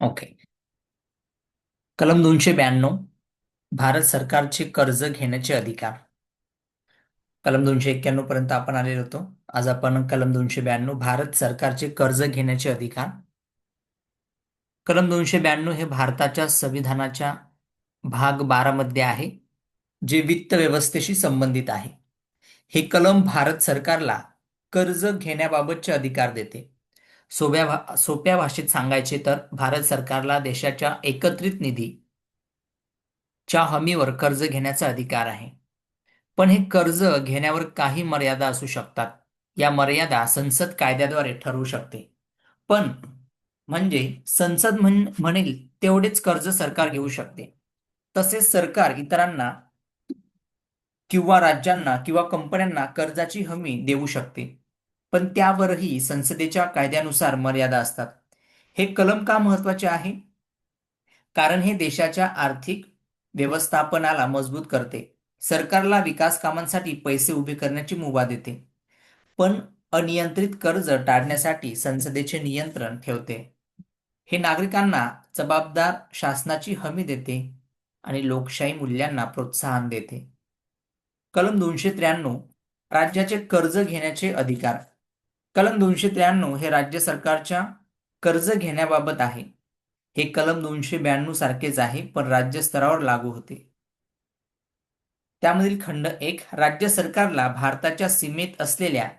Okay. कलम 292, भारत सरकारचे कर्ज घेण्याचे अधिकार. कलम 291 पर्यंत आपण आलेलो होतो. आज आपण कलम 292, भारत सरकारचे कर्ज घेण्याचे अधिकार. कलम 292 हे भारताच्या संविधानाच्या भाग 12 मध्ये आहे, जे वित्त व्यवस्थेशी संबंधित आहे. हे कलम भारत सरकारला कर्ज घेण्याबाबतचे अधिकार देते. सोप्या भाषेत सांगायचे तर भारत सरकारला देशाच्या एकत्रित निधीच्या हमीवर कर्ज घेण्याचा अधिकार आहे. पण हे कर्ज घेण्यावर काही मर्यादा असू शकतात. या मर्यादा संसद कायद्याद्वारे ठरवू शकते. पण म्हणजे संसद म्हणेल तेवढेच कर्ज सरकार घेऊ शकते. तसेच सरकार इतरांना किंवा राज्यांना किंवा कंपन्यांना कर्जाची हमी देऊ शकते. पण त्यावरही संसदेच्या कायद्यानुसार मर्यादा असतात. हे कलम का महत्वाचे आहे? कारण हे देशाच्या आर्थिक व्यवस्थापनाला मजबूत करते. सरकारला विकास कामांसाठी पैसे उभे करण्याची मुभा देते. पण अनियंत्रित कर्ज टाळण्यासाठी संसदेचे नियंत्रण ठेवते. हे नागरिकांना जबाबदार शासनाची हमी देते आणि लोकशाही मूल्यांना प्रोत्साहन देते. कलम 293, राज्याचे कर्ज घेण्याचे अधिकार. कलम 293 हे राज्य सरकारच्या कर्ज घेण्याबाबत आहे. हे कलम 292 सारखेच आहे, पण राज्य स्तरावर लागू होते. त्यामधील खंड 1, राज्य सरकारला भारताच्या सीमेत असलेल्या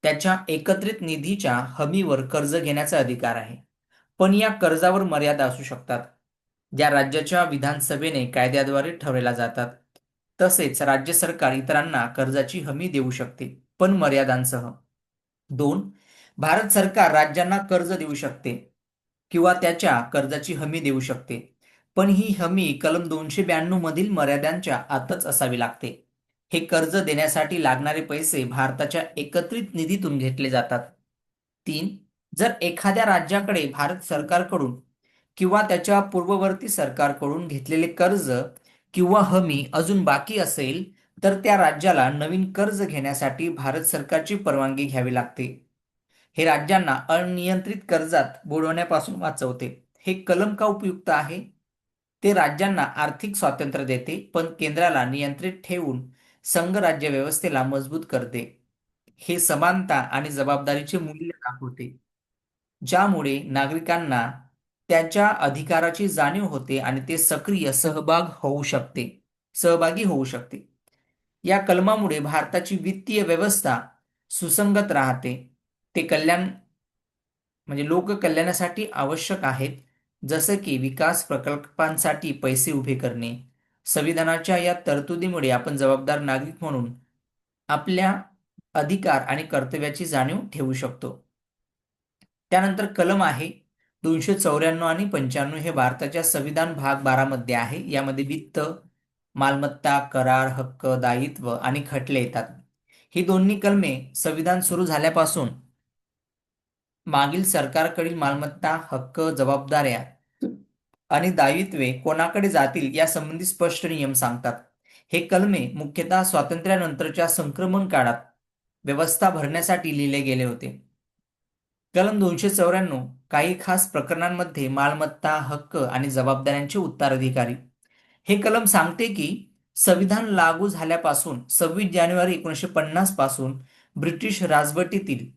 त्याच्या एकत्रित निधीच्या हमीवर कर्ज घेण्याचा अधिकार आहे. पण या कर्जावर मर्यादा असू शकतात, ज्या राज्याच्या विधानसभेने कायद्याद्वारे ठरवल्या जातात. तसेच राज्य सरकार इतरांना कर्जाची हमी देऊ शकते, पण मर्यादांसह. 2, भारत सरकार राज्यांना कर्ज देऊ शकते किंवा त्याच्या कर्जाची हमी देऊ शकते, पण ही हमी कलम 292 मधील मर्यादांच्या आतच असावी लागते. हे कर्ज देण्यासाठी लागणारे पैसे भारताच्या एकत्रित निधीतून घेतले जातात. 3, जर एखाद्या राज्याकडे भारत सरकारकडून किंवा त्याच्या पूर्ववर्ती सरकारकडून घेतलेले कर्ज किंवा हमी अजून बाकी असेल, तर त्या राज्याला नवीन कर्ज घेण्यासाठी भारत सरकारची परवानगी घ्यावी लागते. हे राज्यांना अनियंत्रित कर्जात बुडवण्यापासून वाचवते. हे कलम का उपयुक्त आहे? ते राज्यांना आर्थिक स्वातंत्र्य देते, पण केंद्राला नियंत्रित ठेवून संघराज्य व्यवस्थेला मजबूत करते. हे समानता आणि जबाबदारीचे मूल्य दाखवते, ज्यामुळे नागरिकांना त्यांच्या अधिकाराची जाणीव होते आणि ते सक्रिय सहभागी होऊ शकते. या कलमामुळे भारताची वित्तीय व्यवस्था सुसंगत राहते. ते म्हणजे लोककल्याणासाठी आवश्यक आहेत, जसं की विकास प्रकल्पांसाठी पैसे उभे करणे. संविधानाच्या या तरतुदीमुळे आपण जबाबदार नागरिक म्हणून आपल्या अधिकार आणि कर्तव्याची जाणीव ठेवू शकतो. त्यानंतर कलम आहे 294 आणि 95. हे भारताच्या संविधान भाग 12 मध्ये आहे. यामध्ये वित्त, मालमत्ता, करार, हक्क, दायित्व आणि खटले येतात. ही दोन्ही कलमे संविधान सुरू झाल्यापासून मागील सरकारकडील मालमत्ता, हक्क, जबाबदाऱ्या आणि दायित्वे कोणाकडे जातील यासंबंधी स्पष्ट नियम सांगतात. हे कलमे मुख्यतः स्वातंत्र्यानंतरच्या संक्रमण काळात व्यवस्था भरण्यासाठी लिहिले गेले होते. कलम 294 काही खास प्रकरणांमध्ये मालमत्ता, हक्क आणि जबाबदाऱ्यांचे उत्तराधिकारी. हे कलम सांगते की संविधान लागू झाल्यापासून 26 जानेवारी 1950 पासून ब्रिटिश राजवटीतील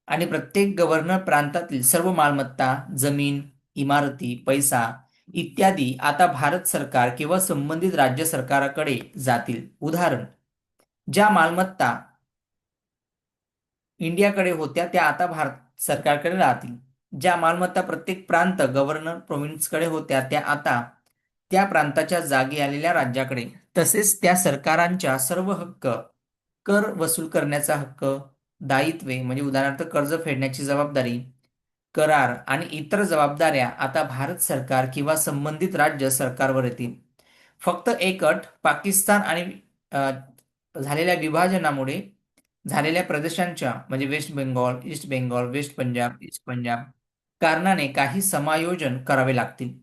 आणि प्रत्येक गव्हर्नर प्रांतातील सर्व मालमत्ता, जमीन, इमारती, पैसा इत्यादी आता भारत सरकार किंवा संबंधित राज्य सरकाराकडे जातील. उदाहरण, ज्या मालमत्ता इंडियाकडे होत्या त्या आता भारत सरकारकडे राहतील. ज्या मालमत्ता प्रत्येक प्रांत गव्हर्नर प्रोव्हिन्सकडे होत्या त्या आता त्या प्रांताच्या जागी आलेल्या राज्याकडे. तसेच त्या सरकारांच्या सर्व हक्क, कर वसूल करण्याचा हक्क, दायित्वे म्हणजे उदाहरणार्थ कर्ज फेडण्याची जबाबदारी, करार आणि इतर जबाबदाऱ्या आता भारत सरकार किंवा संबंधित राज्य सरकारवर येतील. फक्त एक अट, पाकिस्तान आणि झालेल्या विभाजनामुळे झालेल्या प्रदेशांच्या म्हणजे west Bengal, east Bengal, east Punjab कारणाने काही समायोजन करावे लागतील.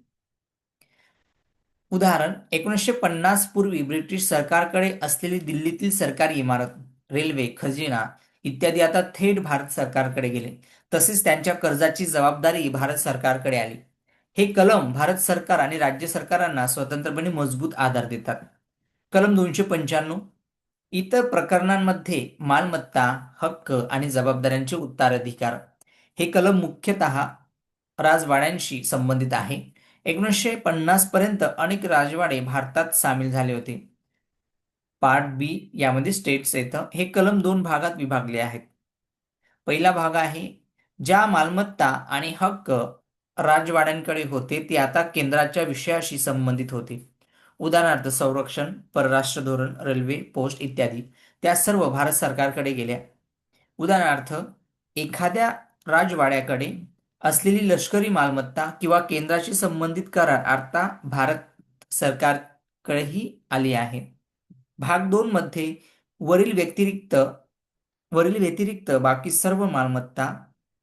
उदाहरण, 1950 पूर्वी ब्रिटिश सरकारकडे असलेली दिल्लीतील सरकारी इमारत, रेल्वे, खजिना इत्यादी आता थेट भारत सरकारकडे गेले. तसेच त्यांच्या कर्जाची जबाबदारी भारत सरकारकडे आली. हे कलम भारत सरकार आणि राज्य सरकारांना स्वतंत्रपणे मजबूत आधार देतात. कलम 295, इतर प्रकरणांमध्ये मालमत्ता, हक्क आणि जबाबदाऱ्यांचे उत्तराधिकार. हे कलम मुख्यतः राजवाड्यांशी संबंधित आहे. 1950 पर्यंत अनेक राजवाडे भारतात सामील झाले होते. पार्ट बी यामध्ये स्टेट्स येतं. हे कलम दोन भागात विभागले आहेत. पहिला भाग आहे, ज्या मालमत्ता आणि हक्क राजवाड्यांकडे होते ते आता केंद्राच्या विषयाशी संबंधित होते. उदाहरणार्थ संरक्षण, परराष्ट्र धोरण, रेल्वे, पोस्ट इत्यादी त्या सर्व भारत सरकारकडे गेल्या. उदाहरणार्थ एखाद्या राजवाड्याकडे असलेली लष्करी मालमत्ता किंवा केंद्राशी संबंधित करार आता भारत सरकारकडेही आली आहे. भाग 2 मध्ये वरील व्यतिरिक्त वरील व्यतिरिक्त बाकी सर्व मालमत्ता,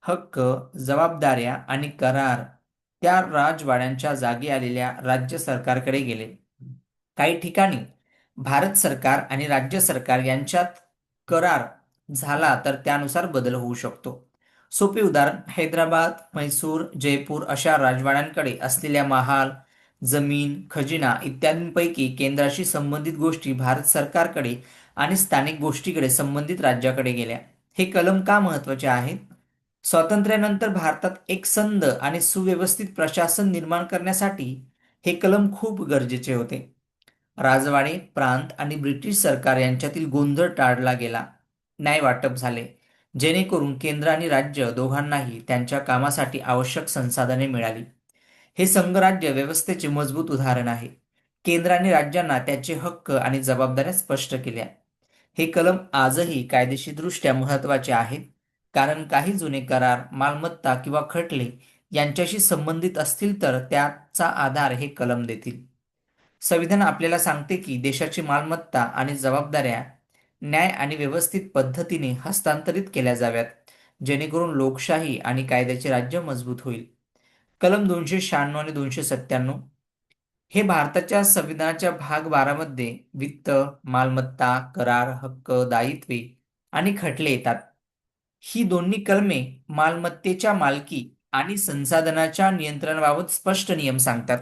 हक्क, जबाबदाऱ्या आणि करार त्या राजवाड्यांच्या जागी आलेल्या राज्य सरकारकडे गेले. काही ठिकाणी भारत सरकार आणि राज्य सरकार यांच्यात करार झाला तर त्यानुसार बदल होऊ शकतो. सोपे उदाहरण, हैदराबाद, म्हैसूर, जयपूर अशा राजवाड्यांकडे असलेल्या महाल, जमीन, खजिना इत्यादींपैकी केंद्राशी संबंधित गोष्टी भारत सरकारकडे आणि स्थानिक गोष्टीकडे संबंधित राज्याकडे गेल्या. हे कलम का महत्वाचे आहेत? स्वातंत्र्यानंतर भारतात एक संध आणि सुव्यवस्थित प्रशासन निर्माण करण्यासाठी हे कलम खूप गरजेचे होते. राजवाडे, प्रांत आणि ब्रिटिश सरकार यांच्यातील गोंधळ टाळला गेला. न्याय वाटप झाले, जेणेकरून केंद्र आणि राज्य दोघांनाही त्यांच्या कामासाठी आवश्यक संसाधने मिळाली. हे संघराज्य व्यवस्थेचे मजबूत उदाहरण आहे. केंद्राने राज्यांना त्याचे हक्क आणि जबाबदाऱ्या स्पष्ट केल्या. हे कलम आजही कायदेशीरदृष्ट्या महत्त्वाचे आहेत, कारण काही जुने करार, मालमत्ता किंवा खटले यांच्याशी संबंधित असतील तर त्याचा आधार हे कलम देतील. संविधान आपल्याला सांगते की देशाची मालमत्ता आणि जबाबदाऱ्या न्याय आणि व्यवस्थित पद्धतीने हस्तांतरित केल्या जाव्यात, जेणेकरून लोकशाही आणि कायद्याचे राज्य मजबूत होईल. कलम 296 आणि 297 हे भारताच्या संविधानाच्या भाग 12 मध्ये वित्त, मालमत्ता, करार, हक्क, दायित्वे आणि खटले येतात. ही दोन्ही कलमे मालमत्तेच्या मालकी आणि संसाधनाच्या नियंत्रणाबाबत स्पष्ट नियम सांगतात.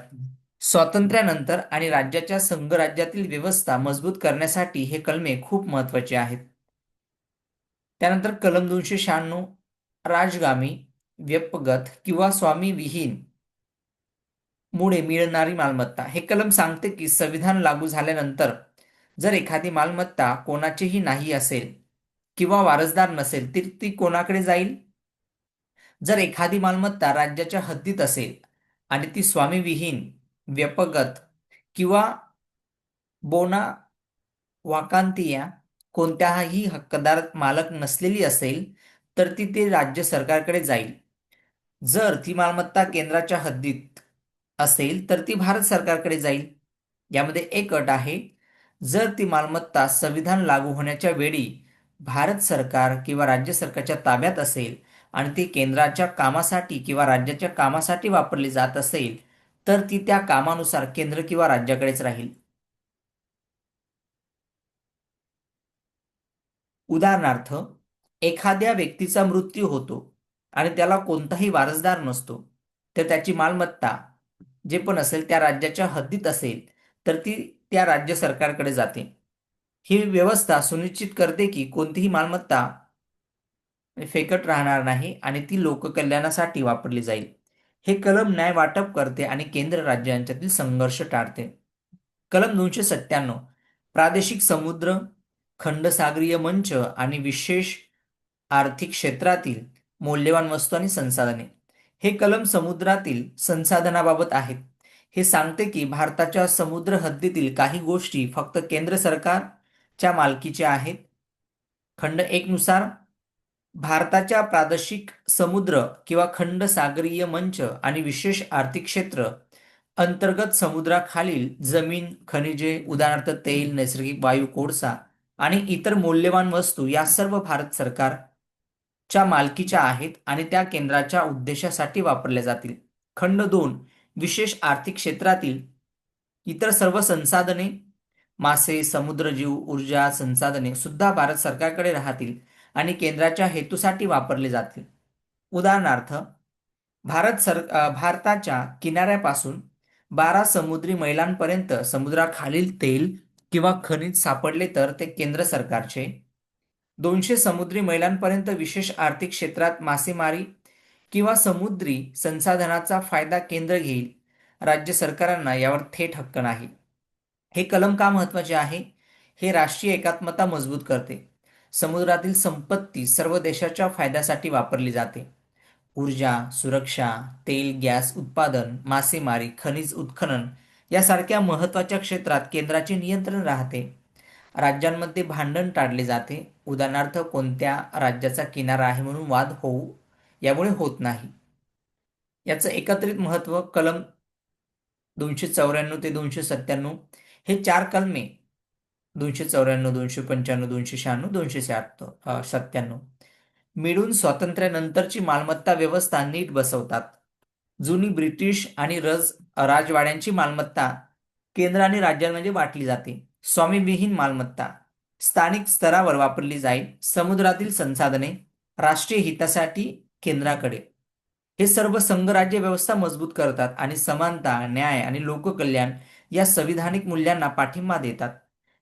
स्वातंत्र्यानंतर आणि राज्याच्या संघराज्यातील व्यवस्था मजबूत करण्यासाठी हे कलमे खूप महत्वाचे आहेत. त्यानंतर कलम 296, राजगामी, व्यपगत किंवा स्वामी विहीन मुळे मिळणारी मालमत्ता. हे कलम सांगते की संविधान लागू झाल्यानंतर जर एखादी मालमत्ता कोणाचीही नाही असेल किंवा वारसदार नसेल तर ती कोणाकडे जाईल? जर एखादी मालमत्ता राज्याच्या हद्दीत असेल आणि ती स्वामीविहीन, व्यपगत किंवा बोना वाकांतिया कोणत्याही हक्कदार मालक नसलेली असेल तर ती ते राज्य सरकारकडे जाईल. जर ती मालमत्ता केंद्राच्या हद्दीत असेल तर ती भारत सरकारकडे जाईल. यामध्ये एक अट आहे, जर ती मालमत्ता संविधान लागू होण्याच्या वेळी भारत सरकार किंवा राज्य सरकारच्या ताब्यात असेल आणि ती केंद्राच्या कामासाठी किंवा राज्याच्या कामासाठी वापरली जात असेल तर ती त्या कामानुसार केंद्र किंवा राज्याकडेच राहील. उदाहरणार्थ, एखाद्या व्यक्तीचा मृत्यू होतो आणि त्याला कोणताही वारसदार नसतो, तर त्याची मालमत्ता जे पण असेल त्या राज्याच्या हद्दीत असेल तर ती त्या राज्य सरकारकडे जाते. ही व्यवस्था सुनिश्चित करते की कोणतीही मालमत्ता फेकट राहणार नाही आणि ती लोककल्याणासाठी वापरली जाईल. हे कलम न्याय वाटप करते आणि केंद्र राज्य यांच्यातील संघर्ष टाळते. कलम 297, प्रादेशिक समुद्र, खंडसागरीय मंच आणि विशेष आर्थिक क्षेत्रातील मौल्यवान वस्तू आणि संसाधने. हे कलम समुद्रातील संसाधनाबाबत आहेत. हे सांगते की भारताच्या समुद्र हद्दीतील काही गोष्टी फक्त केंद्र सरकारच्या मालकीच्या आहेत. खंड 1 नुसार भारताच्या प्रादेशिक समुद्र किंवा खंड सागरीय मंच आणि विशेष आर्थिक क्षेत्र अंतर्गत समुद्राखालील जमीन, खनिजे, उदाहरणार्थ तेल, नैसर्गिक वायू, कोळसा आणि इतर मौल्यवान वस्तू या सर्व भारत सरकारच्या मालकीच्या आहेत आणि त्या केंद्राच्या उद्देशासाठी वापरल्या जातील. खंड 2, विशेष आर्थिक क्षेत्रातील इतर सर्व संसाधने, मासे, समुद्रजीव, ऊर्जा संसाधने सुद्धा भारत सरकारकडे राहतील आणि केंद्राच्या हेतूसाठी वापरले जातील. उदाहरणार्थ, भारताच्या किनाऱ्यापासून 12 समुद्री मैलांपर्यंत समुद्राखालील तेल किंवा खनिज सापडले तर ते केंद्र सरकारचे. 200 समुद्री मैलांपर्यंत विशेष आर्थिक क्षेत्रात मासेमारी किंवा समुद्री संसाधनाचा फायदा केंद्र घेईल. राज्य सरकारांना यावर थेट हक्क नाही. हे कलम का महत्वाचे आहे? हे राष्ट्रीय एकात्मता मजबूत करते. समुद्रातील संपत्ती सर्व देशाच्या फायद्यासाठी वापरली जाते. ऊर्जा, सुरक्षा, तेल, गॅस उत्पादन, मासेमारी, खनिज उत्खनन यासारख्या महत्त्वाच्या क्षेत्रात केंद्राचे नियंत्रण राहते. राज्यांमध्ये भांडण टाळले जाते. उदाहरणार्थ, कोणत्या राज्याचा किनारा आहे म्हणून वाद होऊ यामुळे होत नाही. याचं एकत्रित महत्त्व कलम 294 ते 297 हे 4 कलमे 294, 295, 296, 297 मिळून स्वातंत्र्यानंतरची मालमत्ता व्यवस्था नीट बसवतात. जुनी ब्रिटिश आणि राजवाड्यांची मालमत्ता केंद्र आणि राज्यांमध्ये वाटली जाते. स्वामीविहीन मालमत्ता स्थानिक स्तरावर वापरली जाईल. समुद्रातील संसाधने राष्ट्रीय हितासाठी केंद्राकडे. हे सर्व संघराज्य व्यवस्था मजबूत करतात आणि समानता, न्याय आणि लोककल्याण या संविधानिक मूल्यांना पाठिंबा देतात.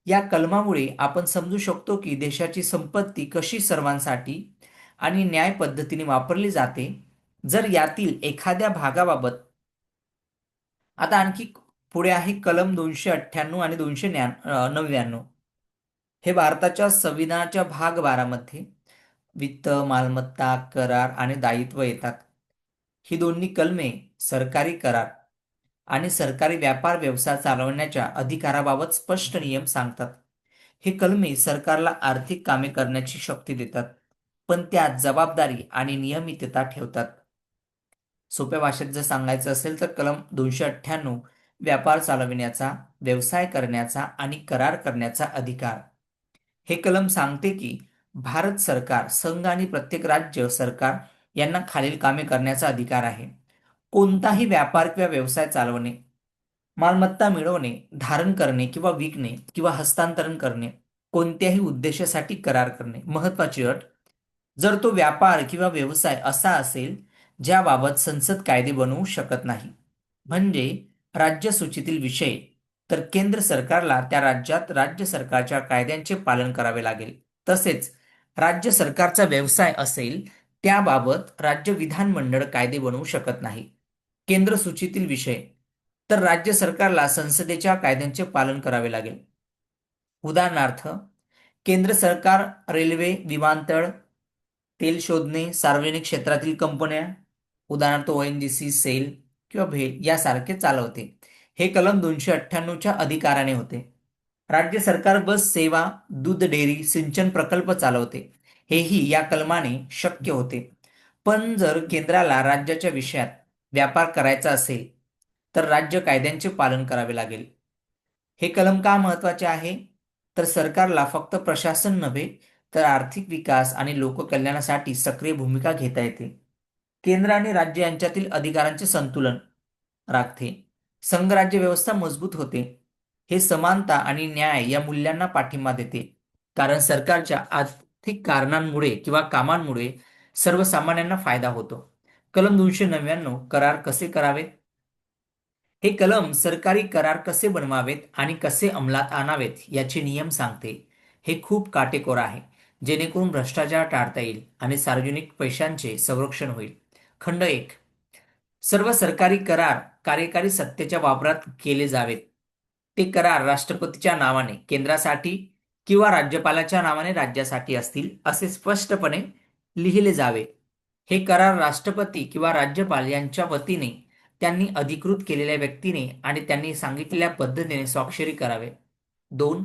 या कलमामुळे आपण समजू शकतो की देशाची संपत्ती कशी सर्वांसाठी आणि न्याय पद्धतीने वापरली जाते. जर यातील एखाद्या भागाबाबत आता आणखी पुढे आहे कलम 298 आणि 299. हे भारताच्या संविधानाच्या भाग 12 मध्ये वित्त, मालमत्ता, करार आणि दायित्व येतात. ही दोन्ही कलमे सरकारी करार आणि सरकारी व्यापार व्यवसाय चालवण्याच्या अधिकाराबाबत स्पष्ट नियम सांगतात. हे कलमे सरकारला आर्थिक कामे करण्याची शक्ती देतात, पण त्यात जबाबदारी आणि नियमितता ठेवतात. सोप्या भाषेत जर सांगायचं असेल तर कलम 298 व्यापार चालविण्याचा, व्यवसाय करण्याचा आणि करार करण्याचा अधिकार. हे कलम सांगते की भारत सरकार, संघ आणि प्रत्येक राज्य सरकार यांना खालील कामे करण्याचा अधिकार आहे. कोणताही व्यापार किंवा व्यवसाय चालवणे, मालमत्ता मिळवणे, धारण करणे किंवा विकणे किंवा हस्तांतरण करणे, कोणत्याही उद्देशासाठी करार करणे. महत्वाची अट, जर तो व्यापार किंवा व्यवसाय असा असेल ज्याबाबत संसद कायदे बनवू शकत नाही, म्हणजे राज्य सूचीतील विषय, तर केंद्र सरकारला त्या राज्यात राज्य सरकारच्या कायद्यांचे पालन करावे लागेल. तसेच राज्य सरकारचा व्यवसाय असेल त्याबाबत राज्य विधानमंडळ कायदे बनवू शकत नाही. केंद्र सूचीतील विषय, तर राज्य सरकारला संसदेच्या कायद्यांचे पालन करावे लागेल. उदाहरणार्थ, केंद्र सरकार रेल्वे, विमानतळ, तेल शोधणे, सार्वजनिक क्षेत्रातील कंपन्या, उदाहरणार्थ ONGC, सेल किंवा भेल यासारखे चालवते. हे कलम 298च्या अधिकाराने होते. राज्य सरकार बस सेवा, दूध डेअरी, सिंचन प्रकल्प चालवते. हेही या कलमाने शक्य होते. पण जर केंद्राला राज्याच्या विषयात व्यापार करायचा असेल तर राज्य कायद्यांचे पालन करावे लागेल. हे कलम का महत्वाचे आहे? तर सरकारला फक्त प्रशासन नव्हे तर आर्थिक विकास आणि लोककल्याणासाठी सक्रिय भूमिका घेता येते. केंद्र आणि राज्य यांच्यातील अधिकारांचे संतुलन राखते. संघराज्य व्यवस्था मजबूत होते. हे समानता आणि न्याय या मूल्यांना पाठिंबा देते, कारण सरकारच्या आर्थिक कारणांमुळे किंवा कामांमुळे सर्वसामान्यांना फायदा होतो. कलम 299 करार कसे करावेत. हे कलम सरकारी करार कसे बनवावेत आणि कसे अंमलात आणावेत याचे नियम सांगते. हे खूप काटेकोर आहे, जेणेकरून भ्रष्टाचार टाळता येईल आणि सार्वजनिक पैशांचे संरक्षण होईल. खंड 1. सर्व सरकारी करार कार्यकारी सत्तेच्या वापरात केले जावेत. ते करार राष्ट्रपतीच्या नावाने केंद्रासाठी किंवा राज्यपालाच्या नावाने राज्यासाठी असतील असे स्पष्टपणे लिहिले जावे. हे करार राष्ट्रपती किंवा राज्यपाल यांच्या वतीने त्यांनी अधिकृत केलेल्या व्यक्तीने आणि त्यांनी सांगितलेल्या पद्धतीने स्वाक्षरी करावे. 2.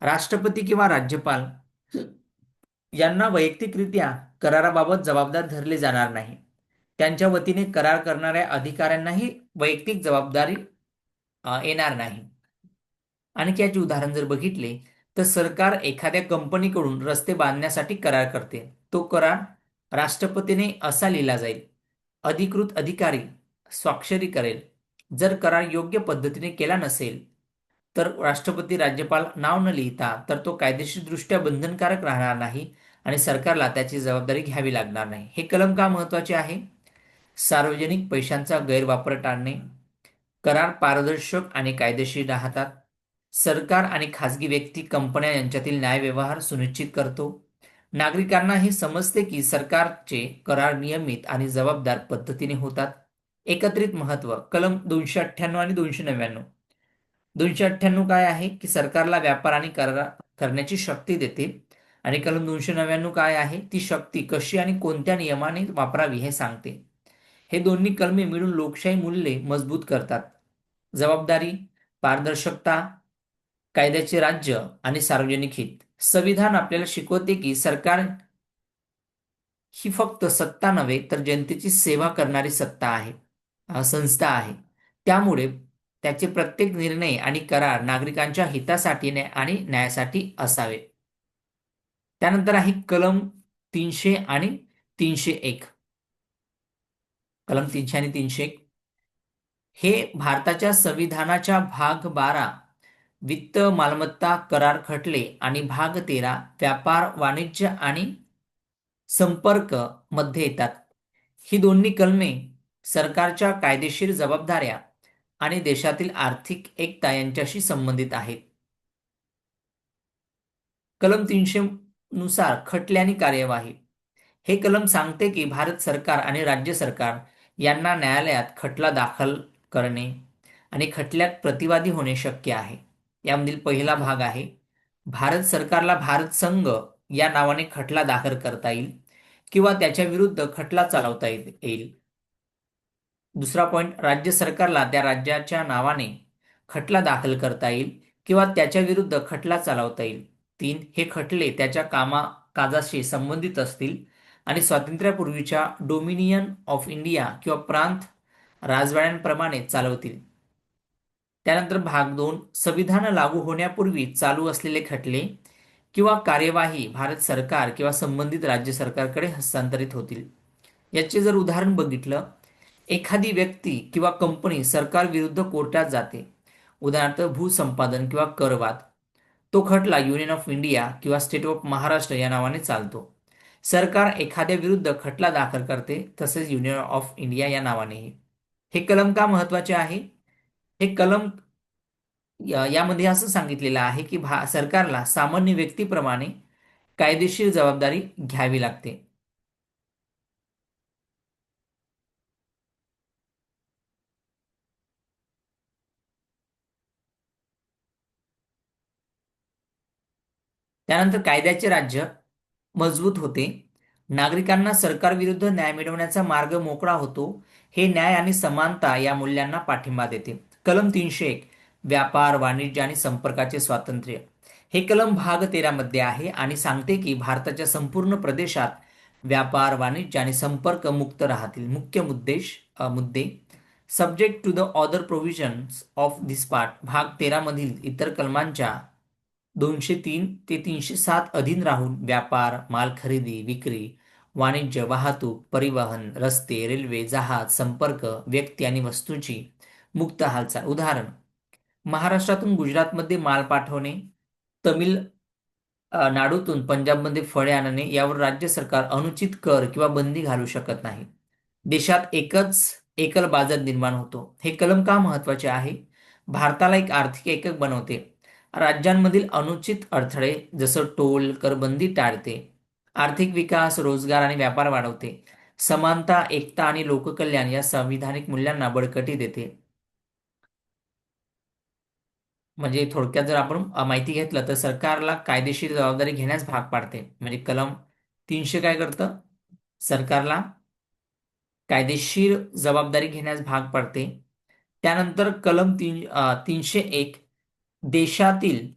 राष्ट्रपती किंवा राज्यपाल यांना वैयक्तिकरित्या कराराबाबत जबाबदार धरले जाणार नाही. त्यांच्या वतीने करार करणाऱ्या अधिकाऱ्यांनाही वैयक्तिक जबाबदारी येणार नाही. आणखी याचे उदाहरण जर बघितले तर सरकार एखाद्या कंपनीकडून रस्ते बांधण्यासाठी करार करते. तो करार राष्ट्रपतीने असा लिहिला जाईल. अधिकृत अधिकारी स्वाक्षरी करेल. जर करार योग्य पद्धतीने केला नसेल तर राष्ट्रपती, राज्यपाल नाव न लिहिता तर तो कायदेशीरदृष्ट्या बंधनकारक राहणार नाही आणि सरकारला त्याची जबाबदारी घ्यावी लागणार नाही. हे कलम का महत्वाचे आहे? सार्वजनिक पैशांचा गैरवापर टाळणे, करार पारदर्शक आणि कायदेशीर राहतात, सरकार आणि खाजगी व्यक्ती कंपन्या यांच्यातील न्यायव्यवहार सुनिश्चित करतो, नागरिकांना हे समजते की सरकारचे करार नियमित आणि जबाबदार पद्धतीने होतात. एकत्रित महत्त्व कलम 298 आणि 299. 298 काय आहे की सरकारला व्यापार आणि करार करण्याची शक्ती देते, आणि कलम 299 काय आहे, ती शक्ती कशी आणि कोणत्या नियमाने वापरावी हे सांगते. हे दोन्ही कलमे मिळून लोकशाही मूल्ये मजबूत करतात. जबाबदारी, पारदर्शकता, कायद्याचे राज्य आणि सार्वजनिक हित. संविधान आपल्याला शिकवते की सरकार ही फक्त सत्ता नव्हे तर जनतेची सेवा करणारी सत्ता आहे, संस्था आहे. त्यामुळे त्याचे प्रत्येक निर्णय आणि करार नागरिकांच्या हितासाठी आणि न्यायासाठी असावे. त्यानंतर आहे कलम 300 आणि 301. कलम 300 आणि 301 हे भारताच्या संविधानाच्या भाग 12 वित्त मालमत्ता करार खटले आणि भाग 13 व्यापार वाणिज्य आणि संपर्क मध्ये येतात. ही दोन्ही कलमे सरकारच्या कायदेशीर जबाबदाऱ्या आणि देशातील आर्थिक एकता यांच्याशी संबंधित आहेत. कलम 300 नुसार खटले आणि कार्यवाही. हे कलम सांगते की भारत सरकार आणि राज्य सरकार यांना न्यायालयात खटला दाखल करणे आणि खटल्यात प्रतिवादी होणे शक्य आहे. यामधील पहिला भाग आहे, भारत सरकारला भारत संघ या नावाने खटला दाखल करता येईल किंवा त्याच्या विरुद्ध खटला चालवता येईल. दुसरा पॉइंट, राज्य सरकारला त्या राज्याच्या नावाने खटला दाखल करता येईल किंवा त्याच्या विरुद्ध खटला चालवता येईल. 3, हे खटले त्याच्या कामाकाजाशी संबंधित असतील आणि स्वातंत्र्यापूर्वीच्या डोमिनियन ऑफ इंडिया किंवा प्रांत राजवाड्यांप्रमाणे चालवतील. त्यानंतर भाग 2, संविधान लागू होण्यापूर्वी चालू असलेले खटले किंवा कार्यवाही भारत सरकार किंवा संबंधित राज्य सरकारकडे हस्तांतरित होतील. याचे जर उदाहरण बघितलं, एखादी व्यक्ती किंवा कंपनी सरकार विरुद्ध कोर्टात जाते, उदाहरणार्थ भूसंपादन किंवा करवाद. तो खटला युनियन ऑफ इंडिया किंवा स्टेट ऑफ महाराष्ट्र या नावाने चालतो. सरकार एखाद्या विरुद्ध खटला दाखल करते, तसेच युनियन ऑफ इंडिया या नावानेही. हे कलम का महत्वाचे आहे? हे कलम यामध्ये असं सांगितलेलं आहे की सरकारला सामान्य व्यक्तीप्रमाणे कायदेशीर जबाबदारी घ्यावी लागते. त्यानंतर कायद्याचे राज्य मजबूत होते. नागरिकांना सरकारविरुद्ध न्याय मिळवण्याचा मार्ग मोकळा होतो. हे न्याय आणि समानता या मूल्यांना पाठिंबा देते. कलम 301, व्यापार वाणिज्य आणि संपर्काचे स्वातंत्र्य. हे कलम भाग 13 मध्ये आहे आणि सांगते की भारताच्या संपूर्ण प्रदेशात व्यापार वाणिज्य आणि संपर्क मुक्त राहतील. मुख्य मुद्दे subject to the other provisions of this part. भाग 13 मधील इतर कलमांच्या 203 ते 307 अधीन राहून व्यापार, माल खरेदी विक्री, वाणिज्य, वाहतूक, परिवहन, रस्ते, रेल्वे, जहाज, संपर्क, व्यक्ती आणि वस्तूंची मुक्त हालचाल. उदाहरण, महाराष्ट्रातून गुजरातमध्ये माल पाठवणे, तमिळ नाडूतून पंजाबमध्ये फळे आणणे यावर राज्य सरकार अनुचित कर किंवा बंदी घालू शकत नाही. देशात एकल बाजार निर्माण होतो. हे कलम का महत्वाचे आहे? भारताला एक आर्थिक एकक बनवते. राज्यांमधील अनुचित अडथळे जसं टोल करबंदी टाळते. आर्थिक विकास, रोजगार आणि व्यापार वाढवते. समानता, एकता आणि लोककल्याण या संविधानिक मूल्यांना बळकटी देते. म्हणजे थोडक्यात जर आपण माहिती घेतलं तर सरकारला कायदेशीर जबाबदारी घेण्यास भाग पाडते. म्हणजे कलम 300 काय करतं? सरकारला कायदेशीर जबाबदारी घेण्यास भाग पाडते. त्यानंतर कलम 301 देशातील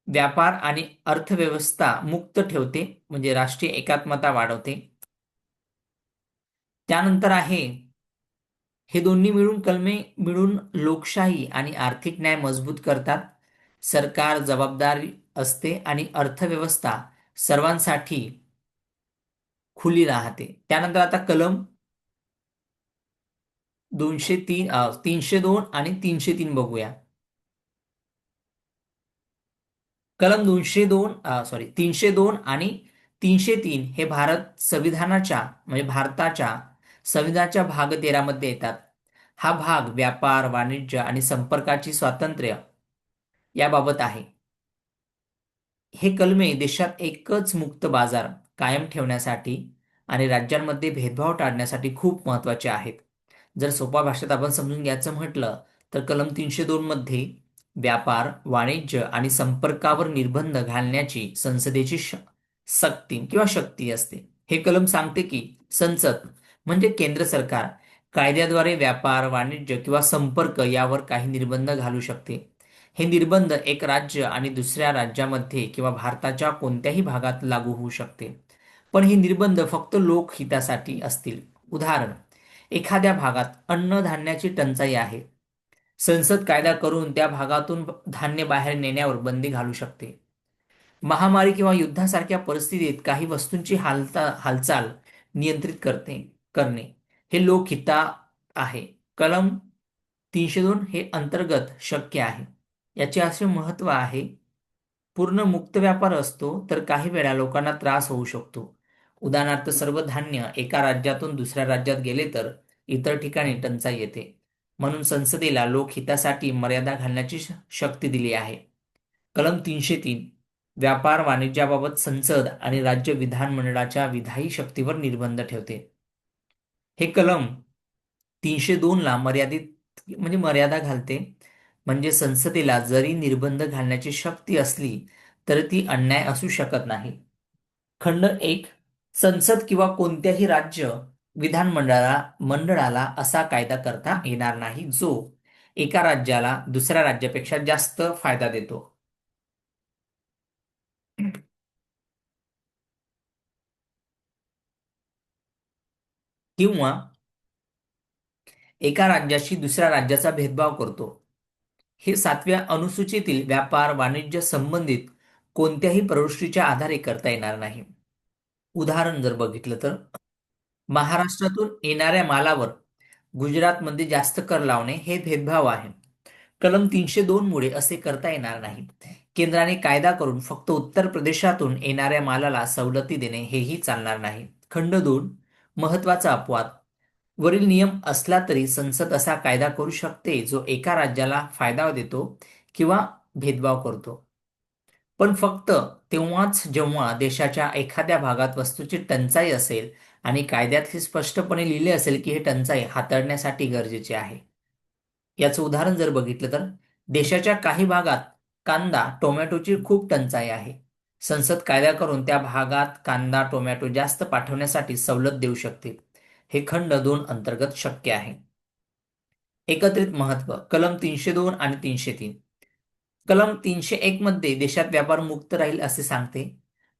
व्यापार आणि अर्थव्यवस्था मुक्त ठेवते, म्हणजे राष्ट्रीय एकात्मता वाढवते. त्यानंतर आहे, हे दोन्ही कलमे मिळून लोकशाही आणि आर्थिक न्याय मजबूत करतात. सरकार जबाबदारी असते आणि अर्थव्यवस्था सर्वांसाठी खुली राहते. त्यानंतर आता कलम 302 आणि 303 बघूया. कलम 302 आणि 303 हे भारत संविधानाच्या म्हणजे भारताच्या संविधानाच्या भाग 13 मध्ये येतात. हा भाग व्यापार, वाणिज्य आणि संपर्काची स्वातंत्र्य याबाबत आहे. हे कलमे देशात एकच मुक्त बाजार कायम ठेवण्यासाठी आणि राज्यांमध्ये भेदभाव टाळण्यासाठी खूप महत्त्वाचे आहेत. जर सोप्या भाषेत आपण समजून घ्यायचं म्हटलं तर कलम 302 मध्ये व्यापार, वाणिज्य आणि संपर्कावर निर्बंध घालण्याची संसदेची सक्ती किंवा शक्ती असते. हे कलम सांगते की संसद म्हणजे केंद्र सरकार कायद्याद्वारे व्यापार, वाणिज्य किंवा संपर्क यावर काही निर्बंध घालू शकते. हे निर्बंध एक राज्य आणि दुसऱ्या राज्यामध्ये किंवा भारताच्या कोणत्याही भागात लागू होऊ शकते. पण हे निर्बंध फक्त लोकहितासाठी असतील. उदाहरण, एखाद्या भागात अन्नधान्याची टंचाई आहे. संसद कायदा करून त्या भागातून धान्य बाहेर नेण्यावर बंदी घालू शकते. महामारी किंवा युद्धासारख्या परिस्थितीत काही वस्तूंची हालचाल नियंत्रित करणे हे लोकहिता आहे. कलम 302 हे अंतर्गत शक्य आहे. याचे असे महत्त्व आहे, पूर्ण मुक्त व्यापार असतो तर काही वेळा लोकांना त्रास होऊ शकतो. उदाहरणार्थ, सर्व धान्य एका राज्यातून दुसऱ्या राज्यात गेले तर इतर ठिकाणी टंचाई येते. म्हणून संसदेला लोकहितासाठी मर्यादा घालण्याची शक्ती दिली आहे. कलम 303 व्यापार वाणिज्याबाबत संसद आणि राज्य विधानमंडळाच्या विधायी शक्तीवर निर्बंध ठेवते. हे कलम 302 ला मर्यादा घालते. म्हणजे संसदेला जरी निर्बंध घालण्याची शक्ती असली तर ती अन्याय असू शकत नाही. खंड 1, संसद किंवा कोणत्याही राज्य मंडळाला असा कायदा करता येणार नाही जो एका राज्याला दुसऱ्या राज्यापेक्षा जास्त फायदा देतो किंवा एका राज्याशी दुसऱ्या राज्याचा भेदभाव करतो. हे 7व्या अनुसूचीतील व्यापार वाणिज्य संबंधित कोणत्याही प्रवृत्तीच्या आधारे करता येणार नाही. उदाहरण जर बघितलं तर महाराष्ट्रातून येणाऱ्या मालावर गुजरातमध्ये जास्त कर लावणे हे भेदभाव आहे. कलम 302 मुळे असे करता येणार नाही. केंद्राने कायदा करून फक्त उत्तर प्रदेशातून येणाऱ्या मालाला सवलती देणे हेही चालणार नाही. खंड 2, महत्वाचा अपवाद. वरील नियम असला तरी संसद असा कायदा करू शकते जो एका राज्याला फायदा देतो किंवा भेदभाव करतो. पण फक्त तेव्हाच जेव्हा देशाच्या एखाद्या भागात वस्तूची टंचाई असेल आणि कायद्यात हे स्पष्टपणे लिहिले असेल की हे टंचाई हाताळण्यासाठी गरजेचे आहे. याचं उदाहरण जर बघितलं तर देशाच्या काही भागात कांदा, टोमॅटोची खूप टंचाई आहे. संसद कायदा करून त्या भागात कांदा, टोमॅटो जास्त पाठवण्यासाठी सवलत देऊ शकते. हे खंड 2 अंतर्गत शक्य आहे. एकत्रित महत्व. कलम 302 आणि 303. कलम 301 मध्ये देशात व्यापार मुक्त राहील असे सांगते.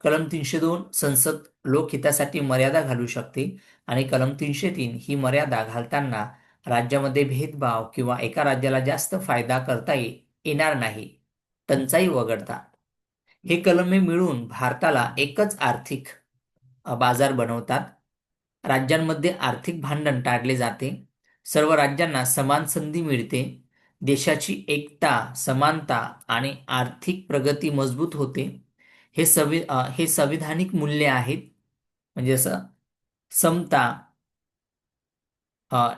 कलम 302 संसद लोकहितासाठी मर्यादा घालू शकते आणि कलम 303 ही मर्यादा घालताना राज्यामध्ये भेदभाव किंवा एका राज्याला जास्त फायदा करता येणार नाही, टंचाई वगळता. हे कलमे मिळून भारताला एकच आर्थिक बाजार बनवतात. राज्यांमध्ये आर्थिक भांडण टाळले जाते. सर्व राज्यांना समान संधी मिळते. देशाची एकता, समानता आणि आर्थिक प्रगती मजबूत होते. हे संविधानिक मूल्य आहेत. म्हणजे असं समता,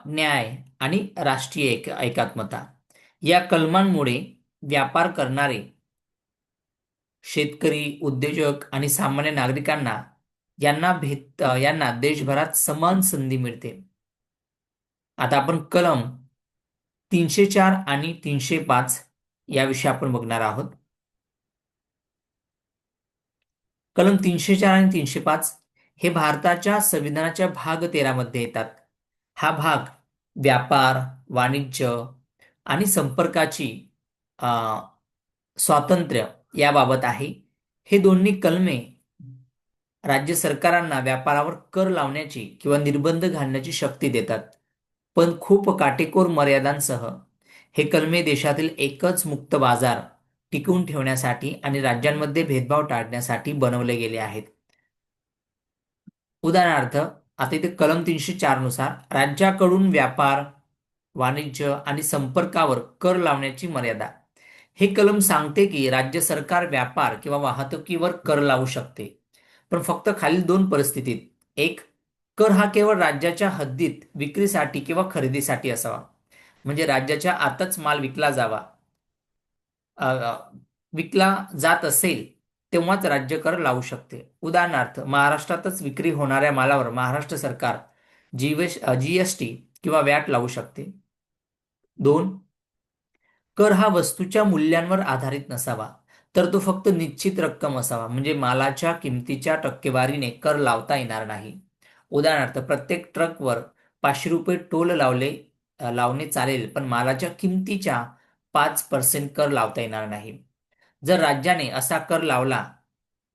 न्याय आणि राष्ट्रीय एकात्मता. या कलमांमुळे व्यापार करणारे शेतकरी, उद्योजक आणि सामान्य नागरिकांना यांना देशभरात समान संधी मिळते. आता आपण कलम 304 आणि 305 याविषयी आपण बघणार आहोत. कलम 304 आणि 305 हे भारताच्या संविधानाच्या भाग 13 मध्ये येतात. हा भाग व्यापार, वाणिज्य आणि संपर्काची अ, स्वातंत्र्य याबाबत आहे. हे दोन्ही कलमे राज्य सरकारांना व्यापारावर कर लावण्याची किंवा निर्बंध घालण्याची शक्ती देतात, पण खूप काटेकोर मर्यादांसह. हे कलमे देशातील एकच मुक्त बाजार टिकवून ठेवण्यासाठी आणि राज्यांमध्ये भेदभाव टाळण्यासाठी बनवले गेले आहेत. उदाहरणार्थ, आता इथे कलम 304 नुसार राज्याकडून व्यापार, वाणिज्य आणि संपर्कावर कर लावण्याची मर्यादा. हे कलम सांगते की राज्य सरकार व्यापार किंवा वाहतुकीवर कर लावू शकते, पण फक्त खालील 2 परिस्थितीत. एक, कर हा केवळ राज्याच्या हद्दीत विक्रीसाठी किंवा खरेदीसाठी असावा. म्हणजे राज्याच्या आतच माल विकला जावा, अ, विकला जात असेल तेव्हाच राज्य कर लावू शकते. उदाहरणार्थ, महाराष्ट्रातच विक्री होणाऱ्या मालावर महाराष्ट्र सरकार जीएसटी किंवा व्हॅट लावू शकते. 2. कर हा वस्तूच्या मूल्यांवर आधारित नसावा, तर तो फक्त निश्चित रक्कम असावा. म्हणजे मालाच्या किमतीच्या टक्केवारीने कर लावता येणार नाही. उदाहरणार्थ, प्रत्येक ट्रकवर 500 रुपये टोल लावणे चालेल, पण मालाच्या किमतीच्या 5% कर लावता येणार नाही. जर राज्याने असा कर लावला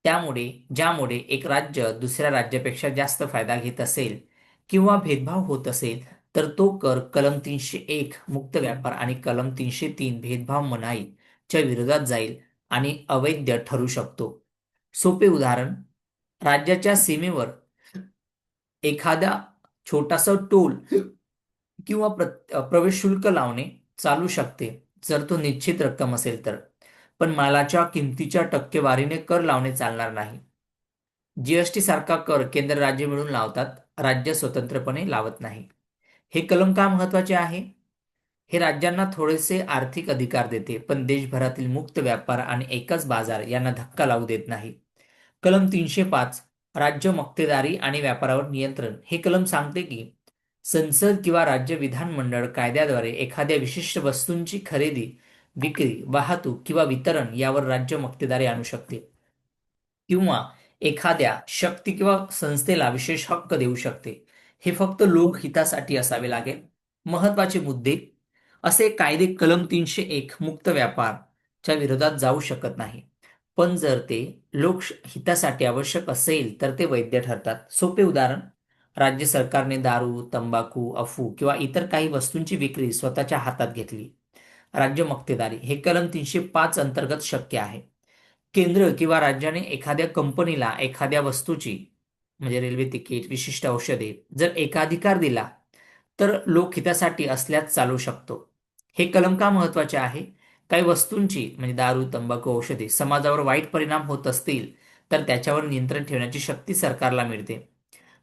ज्यामुळे एक राज्य दुसऱ्या राज्यापेक्षा जास्त फायदा घेत असेल किंवा भेदभाव होत असेल, तर तो कर कलम 301 मुक्त व्यापार आणि कलम 303 भेदभाव मनाई च्या विरोधात जाईल आणि अवैध ठरू शकतो. सोपे उदाहरण: राज्याच्या सीमेवर एखादा छोटासा टोल किंवा प्रवेश शुल्क लावणे चालू शकते, जर तो निश्चित रक्कम असेल तर. पण मालाच्या किमतीच्या टक्केवारीने कर लावणे चालणार नाही. जीएसटी सारखा कर केंद्र राज्य मिळून लावतात, राज्य स्वतंत्रपणे लावत नाही. हे कलम का महत्वाचे आहे? हे राज्यांना थोडेसे आर्थिक अधिकार देते, पण देशभरातील मुक्त व्यापार आणि एकच बाजार यांना धक्का लावू देत नाही. कलम 305 राज्य मक्तेदारी आणि व्यापारावर नियंत्रण. हे कलम सांगते की संसद किंवा राज्य विधानमंडळ कायद्याद्वारे एखाद्या विशिष्ट वस्तूंची खरेदी, विक्री, वाहतूक किंवा वितरण यावर राज्य मक्तेदारी आणू शकते किंवा एखाद्या शक्ती किंवा संस्थेला विशेष हक्क देऊ शकते. हे फक्त लोकहितासाठी असावे लागेल. महत्वाचे मुद्दे: असे कायदे कलम 301 मुक्त व्यापारच्या विरोधात जाऊ शकत नाही, पण जर ते लोकहितासाठी आवश्यक असेल तर ते वैध ठरतात. सोपे उदाहरण: राज्य सरकारने दारू, तंबाखू, अफू किंवा इतर काही वस्तूंची विक्री स्वतःच्या हातात घेतली. राज्य मक्तेदारी हे कलम 305 अंतर्गत शक्य आहे. केंद्र किंवा राज्याने एखाद्या कंपनीला एखाद्या वस्तूची, म्हणजे रेल्वे तिकीट, विशिष्ट औषधे, जर एकाधिकार दिला तर लोकहितासाठी असल्यास चालू शकतो. हे कलम का महत्वाचे आहे? काही वस्तूंची, म्हणजे दारू, तंबाखू, औषधे समाजावर वाईट परिणाम होत असतील तर त्याच्यावर नियंत्रण ठेवण्याची शक्ती सरकारला मिळते.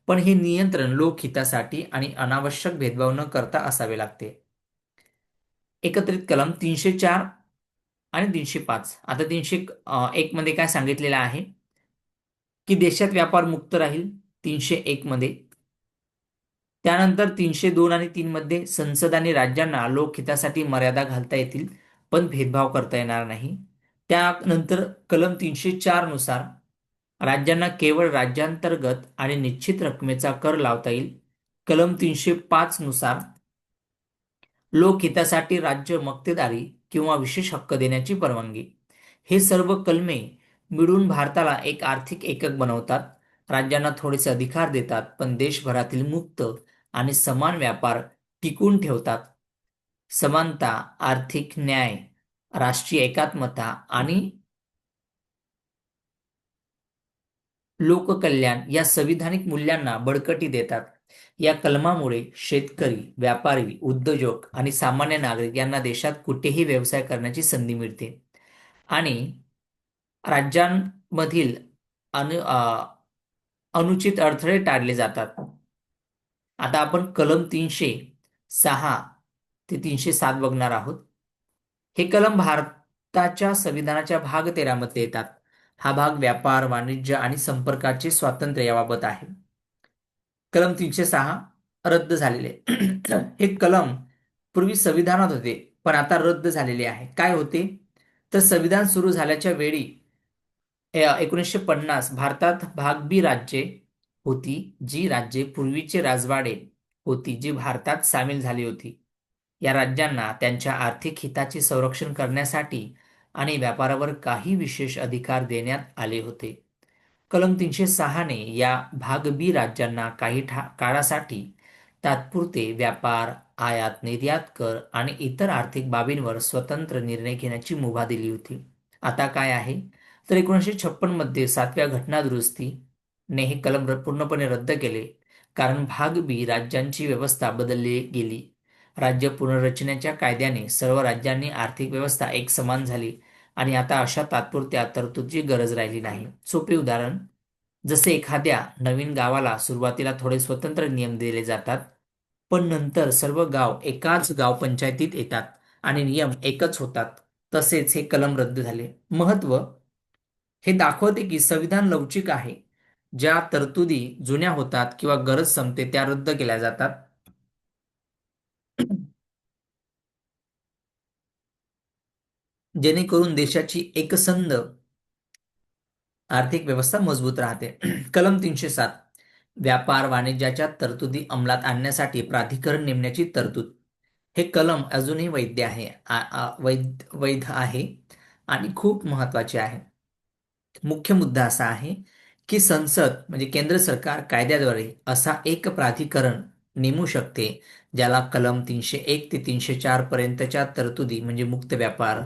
पण हे नियंत्रण लोकहितासाठी आणि अनावश्यक भेदभाव न करता असावे लागते. एकत्रित कलम 304 आणि 305. आता 301 मध्ये काय सांगितलेलं आहे की देशात व्यापार मुक्त राहील. 301 मध्ये त्यानंतर 302 आणि 3 मध्ये संसद आणि राज्यांना लोकहितासाठी मर्यादा घालता येतील, पण भेदभाव करता येणार नाही. त्यानंतर कलम 304 नुसार राज्यांना केवळ राज्यांतर्गत आणि निश्चित रकमेचा कर लावता येईल. कलम 305 नुसार लोकहितासाठी राज्य मक्तेदारी किंवा विशेष हक्क देण्याची परवानगी. हे सर्व कलमे मिळून भारताला एक आर्थिक एकक बनवतात, राज्यांना थोडेसे अधिकार देतात, पण देशभरातील मुक्त आणि समान व्यापार टिकून ठेवतात. समानता, आर्थिक न्याय, राष्ट्रीय एकात्मता आणि लोककल्याण या संविधानिक मूल्यांना बळकटी देतात. या कलमामुळे शेतकरी, व्यापारी, उद्योजक आणि सामान्य नागरिक यांना देशात कुठेही व्यवसाय करण्याची संधी मिळते आणि राज्यांमधील अनुचित अडथळे टाळले जातात. आता आपण कलम 306 ते 307 बघणार आहोत. हे कलम भारताच्या संविधानाच्या भाग 13 मध्ये येतात. हा भाग व्यापार, वाणिज्य आणि संपर्काचे स्वातंत्र्य याबाबत आहे. कलम 306 रद्द झालेले. हे कलम पूर्वी संविधानात होते, पण आता रद्द झालेले आहे. काय होते? तर संविधान सुरू झाल्याच्या वेळी 1950 भारतात भाग बी राज्ये होती, जी राज्ये पूर्वीचे राजवाडे होती, जी भारतात सामील झाली होती. या राज्यांना त्यांच्या आर्थिक हिताचे संरक्षण करण्यासाठी आणि व्यापारावर काही विशेष अधिकार देण्यात आले होते. कलम 306 ने या भाग बी राज्यांना काही काळासाठी तात्पुरते व्यापार, आयात निर्यात कर आणि इतर आर्थिक बाबींवर स्वतंत्र निर्णय घेण्याची मुभा दिली होती. आता काय आहे? तर 1956 मध्ये 7व्या घटनादुरुस्तीने हे कलम पूर्णपणे रद्द केले, कारण भाग बी राज्यांची व्यवस्था बदलली गेली. राज्य पुनर्रचनेच्या कायद्याने सर्व राज्यांनी आर्थिक व्यवस्था एक समान झाली आणि आता अशा तात्पुरत्या तरतुदीची गरज राहिली नाही. सोपे उदाहरण: जसे एखाद्या नवीन गावाला सुरुवातीला थोडे स्वतंत्र नियम दिले जातात, पण नंतर सर्व गाव एकाच गाव पंचायतीत येतात आणि नियम एकच होतात. तसेच हे कलम रद्द झाले. महत्व हे दाखवते की संविधान लवचिक आहे. ज्या तरतुदी जुन्या होतात किंवा गरज संपते त्या रद्द केल्या जातात. जेणेकरून देशाची एकसंध आर्थिक व्यवस्था मजबूत राहते. कलम 307 व्यापार वाणिज्याच्या तरतुदी अंमलात आणण्यासाठी प्राधिकरण नेमण्याची तरतूद. हे कलम अजूनही वैध आहे आणि खूप महत्वाचे आहे. मुख्य मुद्दा असा आहे की संसद म्हणजे केंद्र सरकार कायद्याद्वारे असा एक प्राधिकरण नेमू शकते, ज्याला कलम 301 ते 304 पर्यंतच्या तरतुदी म्हणजे मुक्त व्यापार,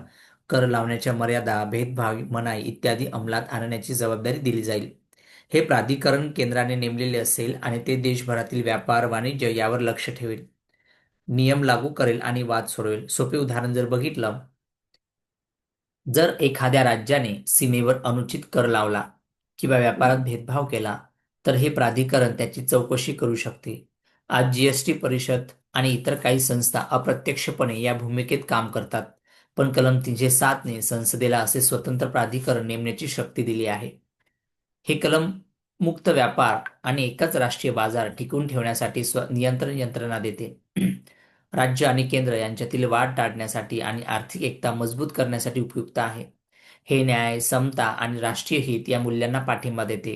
कर लावण्याच्या मर्यादा, भेदभाव मनाई इत्यादी अंमलात आणण्याची जबाबदारी दिली जाईल. हे प्राधिकरण केंद्राने नेमलेले असेल आणि ते देशभरातील व्यापार वाणिज्य यावर लक्ष ठेवेल, नियम लागू करेल आणि वाद सोडवेल. सोपे उदाहरण जर बघितलं, जर एखाद्या राज्याने सीमेवर अनुचित कर लावला किंवा व्यापारात भेदभाव केला, तर हे प्राधिकरण त्याची चौकशी करू शकते. आज जीएसटी परिषद आणि इतर काही संस्था अप्रत्यक्षपणे या भूमिकेत काम करतात, पण कलम 307 ने संसदेला असे स्वतंत्र प्राधिकरण नेमण्याची शक्ती दिली आहे. हे कलम मुक्त व्यापार आणि एकच राष्ट्रीय बाजार टिकवून ठेवण्यासाठी नियंत्रण यंत्रणा देते. राज्य आणि केंद्र यांच्यातील वाद टाळण्यासाठी आणि आर्थिक एकता मजबूत करण्यासाठी उपयुक्त आहे. हे न्याय, समता आणि राष्ट्रीय हित या मूल्यांना पाठिंबा देते.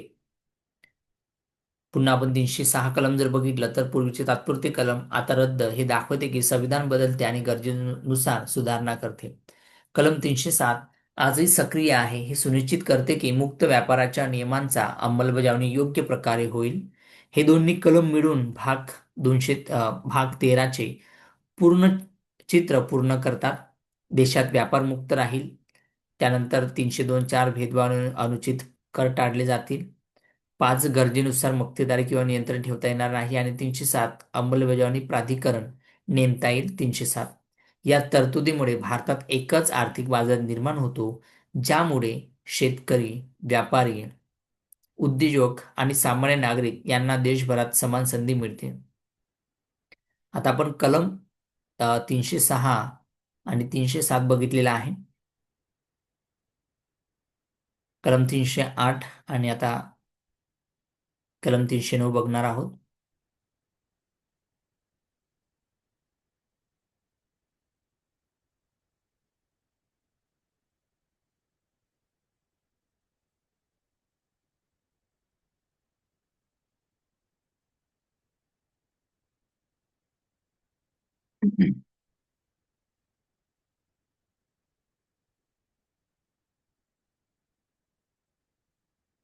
पुन्हा आपण 306 कलम जर बघितलं तर पूर्वीचे तात्पुरते कलम आता रद्द. हे दाखवते की संविधान बदलते आणि गरजेनुसार सुधारणा करते. कलम 307 आजही सक्रिय आहे. हे सुनिश्चित करते की मुक्त व्यापाराच्या नियमांचा अंमलबजावणी योग्य प्रकारे होईल. हे दोन्ही कलम मिळून भाग 13चे पूर्ण चित्र पूर्ण करतात. देशात व्यापार मुक्त राहील. त्यानंतर 302(4) भेदभाव आणि अनुचित कर टाळले जातील. 5 गरजेनुसार मक्तेदारी किंवा नियंत्रण ठेवता येणार नाही आणि 307 अंमलबजावणी प्राधिकरण नेमता येईल. 307 या तरतुदीमुळे भारतात एकच आर्थिक बाजार निर्माण होतो, ज्यामुळे शेतकरी, व्यापारी, उद्योजक आणि सामान्य नागरिक यांना देशभरात समान संधी मिळते. आता आपण कलम 306 आणि 307 बघितलेला आहे. कलम 308 आणि आता कलम 309 बघणार आहोत.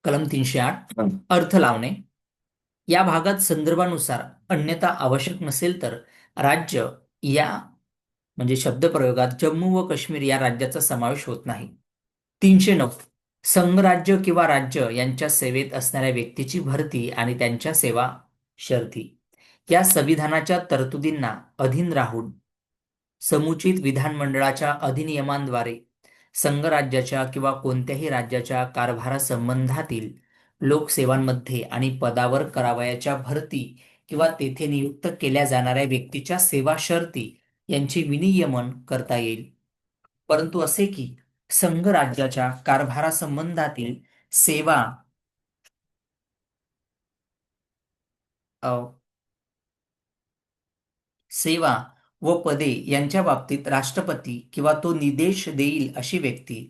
कलम 308 अर्थ लावणे. या भागात संदर्भानुसार अन्यथा आवश्यक नसेल तर राज्य या म्हणजे शब्दप्रयोगात जम्मू व काश्मीर या राज्याचा समावेश होत नाही. 309 संघराज्य किंवा राज्य यांच्या सेवेत असणाऱ्या व्यक्तीची भरती आणि त्यांच्या सेवा शर्ती या संविधानाच्या तरतुदींना अधीन राहून समुचित विधानमंडळाच्या अधिनियमांद्वारे संघराज्याच्या किंवा कोणत्याही राज्याच्या कारभारासंबंधातील लोकसेवांमध्ये आणि पदावर करावयाच्या भरती किंवा तेथे नियुक्त केल्या जाणाऱ्या व्यक्तीच्या सेवा शर्ती यांचे विनियमन करता येईल. परंतु असे की संघराज्याच्या कारभारासंबंधातील सेवा अ, सेवा व पदे यांच्या बाबतीत राष्ट्रपती किंवा तो निर्देश देईल अशी व्यक्ती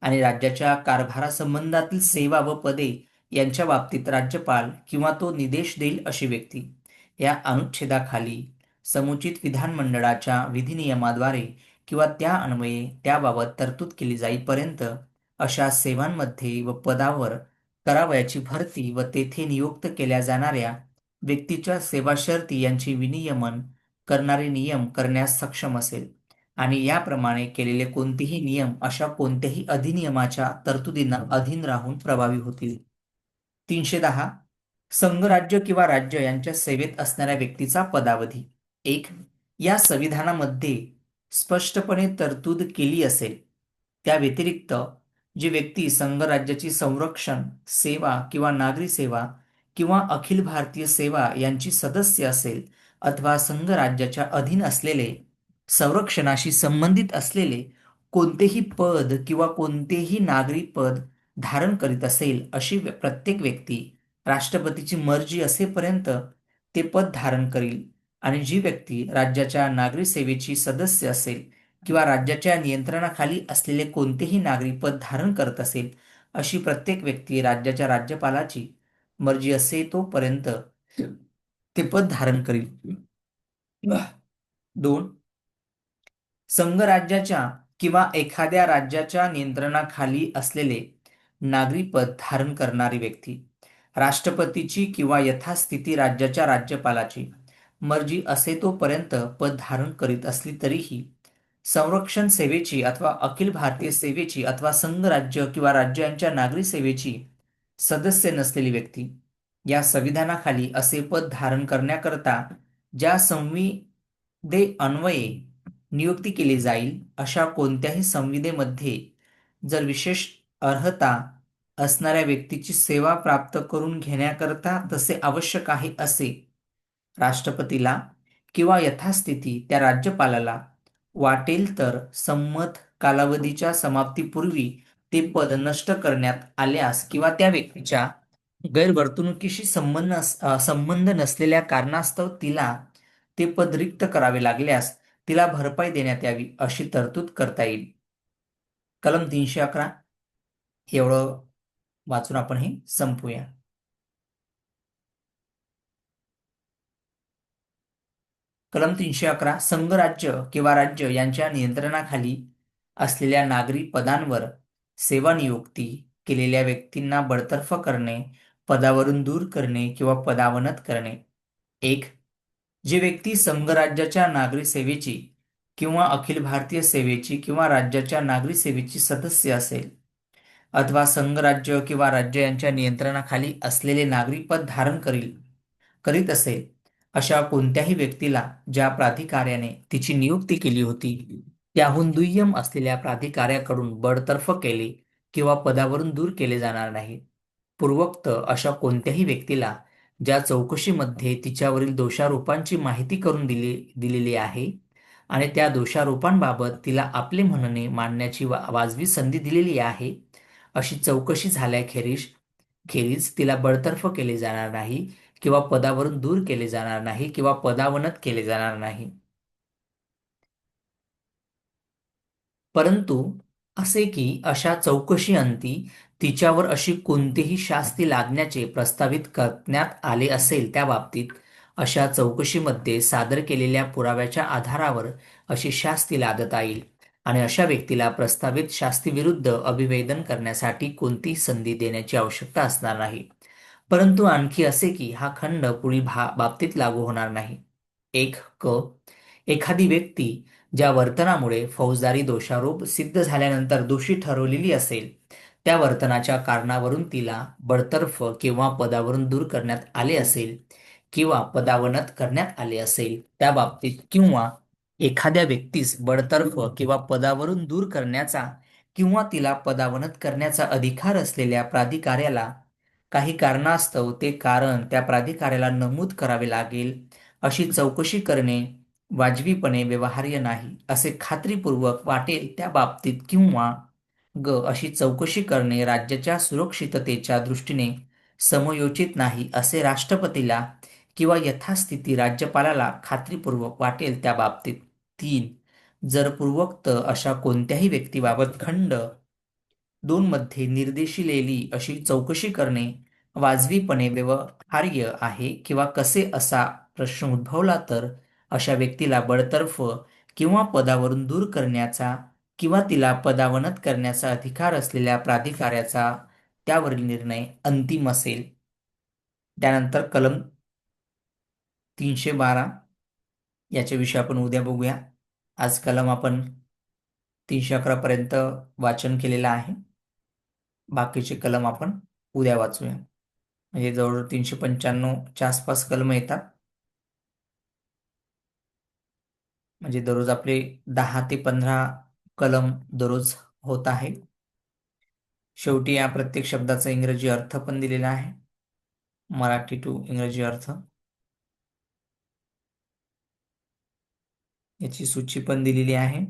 आणि राज्याच्या कारभारासंबंधातील सेवा व पदे यांच्या बाबतीत राज्यपाल किंवा तो निर्देश देईल अशी व्यक्ती या अनुच्छेदाखाली समुचित विधानमंडळाच्या विधिनियमाद्वारे किंवा त्या अन्वये त्याबाबत तरतूद केली जाईपर्यंत अशा सेवांमध्ये व पदावर करावयाची भरती व तेथे नियुक्त केल्या जाणाऱ्या व्यक्तीच्या सेवा शर्ती यांचे विनियमन करणारे नियम करण्यास सक्षम असेल आणि याप्रमाणे केलेले कोणतेही नियम अशा कोणत्याही अधिनियमाच्या तरतुदींना अधीन राहून प्रभावी होतील. 310 संघराज्य किंवा राज्य यांच्या सेवेत असणाऱ्या व्यक्तीचा पदावधी. 1. या संविधानामध्ये स्पष्टपणे तरतूद केली असेल त्या व्यतिरिक्त जी व्यक्ती संघराज्याची संरक्षण सेवा किंवा नागरी सेवा किंवा अखिल भारतीय सेवा यांची सदस्य असेल अथवा संघराज्याच्या अधीन असलेले संरक्षणाशी संबंधित असलेले कोणतेही पद किंवा कोणतेही नागरी पद धारण करीत असेल अशी प्रत्येक व्यक्ती राष्ट्रपतीची मर्जी असेपर्यंत ते पद धारण करील. आणि जी व्यक्ती राज्याच्या नागरी सेवेची सदस्य असेल किंवा राज्याच्या नियंत्रणाखाली असलेले कोणतेही नागरी पद धारण करत असेल अशी प्रत्येक व्यक्ती राज्याच्या राज्यपालाची मर्जी असे तोपर्यंत ते पद धारण करील. 2. संघराज्याच्या किंवा एखाद्या राज्याच्या नियंत्रणाखाली असलेले नागरी पद धारण करणारी व्यक्ती राष्ट्रपतीची किंवा यथास्थिती राज्याच्या राज्यपालाची मर्जी असे तोपर्यंत पद धारण करीत असली तरीही संरक्षण सेवेची अथवा अखिल भारतीय सेवेची अथवा संघराज्य किंवा राज्यांच्या नागरी सेवेची सदस्य नसलेली व्यक्ती या संविधानाखाली असे पद धारण करण्याकरता ज्या संविधे अन्वये नियुक्ती केली जाईल अशा कोणत्याही संविधेमध्ये जर विशेष अर्हता असणाऱ्या व्यक्तीची सेवा प्राप्त करून घेण्याकरता तसे आवश्यक आहे असे राष्ट्रपतीला किंवा यथास्थिती त्या राज्यपालाला वाटेल तर संमत कालावधीच्या समाप्तीपूर्वी ते पद नष्ट करण्यात आल्यास किंवा त्या व्यक्तीच्या गैरवर्तणुकीशी संबंध नसलेल्या कारणास्तव तिला ते पद रिक्त करावे लागल्यास तिला भरपाई देण्यात यावी अशी तरतूद करता येईल. कलम 311 एवढं वाचून आपण हे संपूया. कलम 311 संघराज्य किंवा राज्य यांच्या नियंत्रणाखाली असलेल्या नागरी पदांवर सेवानियुक्ती केलेल्या व्यक्तींना बडतर्फ करणे, पदावरून दूर करणे किंवा पदावनत करणे. 1. जी व्यक्ती संघराज्याच्या नागरी सेवेची किंवा अखिल भारतीय सेवेची किंवा राज्याच्या नागरी सेवेची सदस्य असेल अथवा संघराज्य किंवा राज्य यांच्या नियंत्रणाखाली असलेले नागरी पद धारण करीत असेल अशा कोणत्याही व्यक्तीला ज्या प्राधिकाऱ्याने तिची नियुक्ती केली होती त्याहून दुय्यम असलेल्या प्राधिकाऱ्याकडून बडतर्फ केले किंवा पदावरून दूर केले जाणार नाही. पूर्वोक्त अशा कोणत्याही व्यक्तीला ज्या चौकशीमध्ये तिच्यावरील दोषारोपांची माहिती करून दिलेली आहे आणि त्या दोषारोपांबाबत तिला आपले म्हणणे मांडण्याची वाजवी संधी दिलेली आहे अशी चौकशी खेरीज तिला बडतर्फ केले जाणार नाही किंवा पदावरून दूर केले जाणार नाही किंवा पदावनत केले जाणार नाही. परंतु असे की अशा चौकशीअंती तिच्यावर अशी कोणतीही शास्ती लादण्याचे प्रस्तावित करण्यात आले असेल त्या बाबतीत अशा चौकशीमध्ये सादर केलेल्या पुराव्याच्या आधारावर अशी शास्ती लादता येईल आणि अशा व्यक्तीला प्रस्तावित शास्तीविरुद्ध अभिवेदन करण्यासाठी कोणतीही संधी देण्याची आवश्यकता असणार नाही. परंतु आणखी असे की हा खंड पुढील बाबतीत लागू होणार नाही. 1. एखादी व्यक्ती ज्या वर्तनामुळे फौजदारी दोषारोप सिद्ध झाल्यानंतर दोषी ठरवलेली असेल त्या वर्तनाच्या कारणावरून तिला बडतर्फ किंवा पदावरून दूर करण्यात आले असेल किंवा पदावनत करण्यात आले असेल त्या बाबतीत किंवा एखाद्या व्यक्तीस बडतर्फ किंवा पदावरून दूर करण्याचा किंवा तिला पदावनत करण्याचा अधिकार असलेल्या प्राधिकाऱ्याला काही कारणास्तव ते कारण त्या प्राधिकाऱ्याला नमूद करावे लागेल अशी चौकशी करणे वाजवीपणे व्यवहार्य नाही असे खात्रीपूर्वक वाटेल त्या बाबतीत किंवा अशी चौकशी करणे राज्याच्या सुरक्षिततेच्या दृष्टीने समयोचित नाही असे राष्ट्रपतीला किंवा यथास्थिती राज्यपालाला खात्रीपूर्वक वाटेल त्या बाबतीत. 3. जर पूर्वोक्त अशा कोणत्याही व्यक्तीबाबत खंड 2 मध्ये निर्देशिलेली अशी चौकशी करणे वाजवीपणे व्यवहार्य आहे किंवा कसे असा प्रश्न उद्भवला तर अशा व्यक्तीला बडतर्फ किंवा पदावरून दूर करण्याचा किंवा तिला पदावनत करण्याचा अधिकार असलेल्या प्राधिकाऱ्याचा त्यावरील निर्णय अंतिम असेल. त्यानंतर कलम 312 याच्याविषयी आपण उद्या बघूया. आज कलम आपण 311 पर्यंत वाचन केलेलं आहे. बाकीचे कलम आपण उद्या वाचूया. म्हणजे जवळ 395च्या आसपास कलम येतात. म्हणजे दररोज आपले 10 ते 15 कलम दररोज होत आहे. शेवटी या प्रत्येक शब्दाचा इंग्रजी अर्थ पण दिलेला आहे. मराठी टू इंग्रजी अर्थ याची सूची पण दिलेली आहे.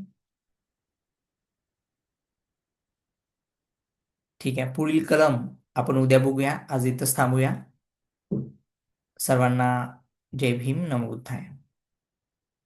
ठीक आहे, पुढील कलम आपण उद्या बघूया. आज इथंच थांबूया. सर्वांना जय भीम, नमो बुद्धाय.